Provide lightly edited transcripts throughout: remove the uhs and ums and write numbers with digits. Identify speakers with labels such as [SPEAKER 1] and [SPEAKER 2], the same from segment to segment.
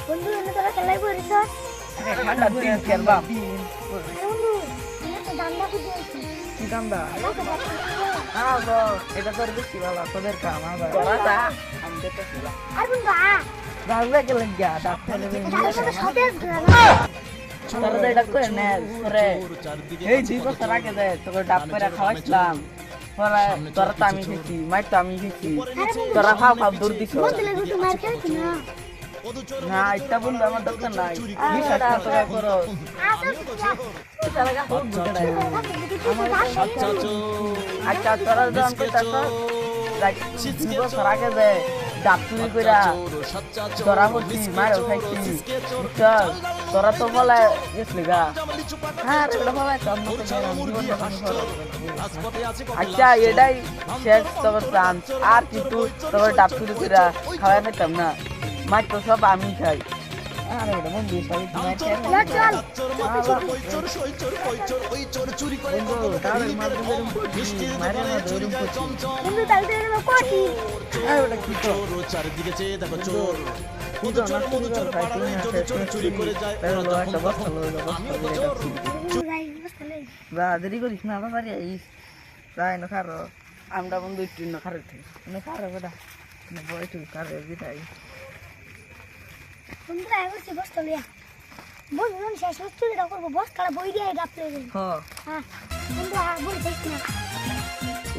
[SPEAKER 1] বন্ধু এনে তোরা খেলাই করিস
[SPEAKER 2] ঠান্ডা দিন খেলবা
[SPEAKER 1] বন্ধু এনে তো ডান্ডা খুঁজেছি
[SPEAKER 2] কি দান্দা এটা তোর বেশি ভালো তোদের কাম আবার আমি দেখতেছিলাম
[SPEAKER 1] আর বন্ধু
[SPEAKER 2] রাজা গেলেন গিয়া ডাক্তারে
[SPEAKER 1] সতেজ
[SPEAKER 2] তোরা তো এটা করে নে পরে এই 2 বছর আগে দে তোকে ডাব করে খাওয়াইছিলাম পরে তোরা তো আমি খেয়েছি মাই তো আমি খেয়েছি তোরা খাও দূর দিছ
[SPEAKER 1] বন্ধু লাগু তো মার খেয়েছি না
[SPEAKER 2] না এটা বন্ধু আমার দরকার নাই বিশ্বাস তোরা করো আচ্ছা তোরা যখন করতেছ 2 বছর আগে দে ডাব চুরি কইরা তোরা হচ্ছি মারও খাইছি বুঝছস তোরা তো বলে গেছলি গা হ্যাঁ রে বলে তো আচ্ছা এটাই শেষ তোর চান্স আর কিন্তু তোর ডাব চুরি কইরা খাওয়া নিতাম না মাছ তো সব আমি খাই আরে এটা বন্ধু সবই তোমার
[SPEAKER 1] চল বন্ধু তাহলে তো কোটি
[SPEAKER 2] ওটা কি তো
[SPEAKER 3] চারিদিকে চেয়ে দেখো চোর
[SPEAKER 2] চুরি করে যায় দেরি করিস না বাবা রে যাই না খারো আমরা বন্ধু একটু না খারে খারো বেটা বইটু খারে বিদায়
[SPEAKER 1] বন্ধু আইছি বসতে লিয়া বন্ধু যখন শেষ হচ্ছে চুরিটা করবো বস কালা বই দিয়ে ডাবলে হ্যাঁ বন্ধু বই দেখ না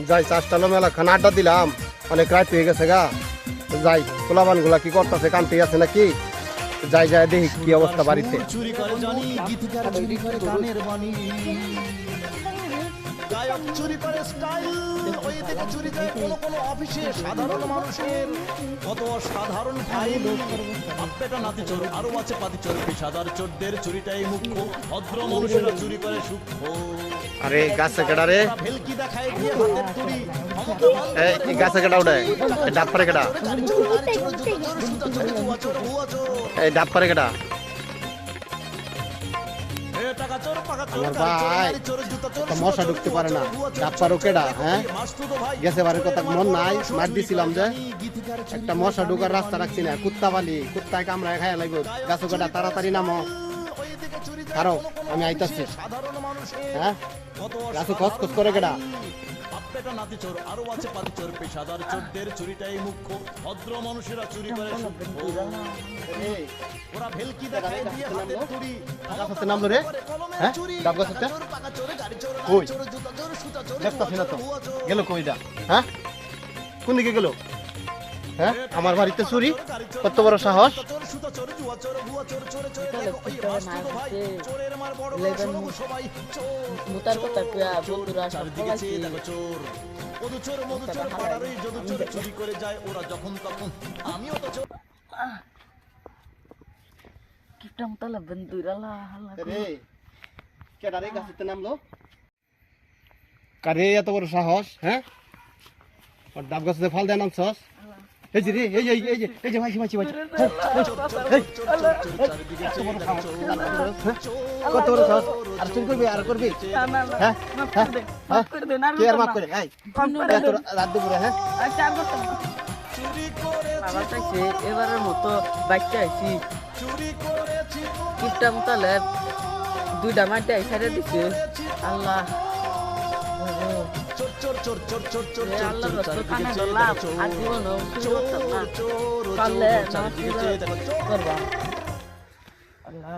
[SPEAKER 4] যাই চাষটালো মেলা খানা আড্ডা দিলাম অনেক রাত হয়ে গেছে গা যাই পোলাবান গুলা কি করতেছে কামটি আছে নাকি যাই যাই দেখি কি অবস্থা বাড়িতে
[SPEAKER 3] চুরি করে জানি গীতিকার চুরি করে গানের বাণী গায়ক চুরি করে স্টাইল ওই থেকে চুরি যায় কোনো অফিসে সাধারণ মানুষের কত সাধারণ ফাইল আপেটা নাতি চোর আরো আছে পাতি চোর পেশাদার চোরদের চুরিটাই মুখ্য ভদ্র মানুষেরা চুরি করে সূক্ষ্ম
[SPEAKER 4] আরে গাছে কেডা রে
[SPEAKER 3] ভেলকি দেখায় দিয়ে হাতের তুড়ি
[SPEAKER 4] এই গাছে কেডা উঠে ডাব পারে কেডা এই ডাব পারে কেডা আমার ভাই মশা ঢুকতে পারে না ডাব পারো কেডা হ্যাঁ গেছে বাড়ির কথা মন নাই মার দিছিলাম যে একটা মশা ঢুকার রাস্তা রাখছি না কুত্তা বালি কুত্তায় কামড়ায় খাইয়া লাগবে গাছে কেডা তাড়াতাড়ি নামো কারো আমি আইতাছি হ্যাঁ গাছে খসখস করে কেডা
[SPEAKER 3] আপেটা নাতি চোর আরো আছে পাতি চোর পেশাদার চোরদের চুরিটাই মুখ্য ভদ্র মানুষেরা চুরি করে ওরা ভেলকি দেখায় দিয়ে হাতের তুড়ি
[SPEAKER 4] গাছে নামলো রে হ্যাঁ ডাব গাছে কই দেখতাছি না তো গেল কইটা হ্যাঁ কোন দিকে গেল হ্যাঁ আমার বাড়িতে চুরি কত বড় সাহস
[SPEAKER 2] মুতার কথা বন্ধুরা
[SPEAKER 3] চুরি করে যায় ওরা যখন তখন আমিও তো
[SPEAKER 2] কিপটা মুতালা বন্ধুরা
[SPEAKER 4] রে কেডা রে গাছেতে নামলো কারে এত বড় সাহস হ্যাঁ আর ডাব গাছে ফল দেয় নামছস এই যে রে এই যে ভাইছি কত বড় সাহস আর চুরি করবি আর করবি হ্যাঁ কে আর মাফ করে এই তোর রাত দুপুরে হ্যাঁ
[SPEAKER 2] বাবা চাইছে এবারের মতো বাইকটা আইছি কিপটা মুতালে 2টা মাঠে ছেড়ে দিছে আল্লাহ আল্লাহ রস্ত কানে ধরলাম আর জীবন করবা আল্লাহ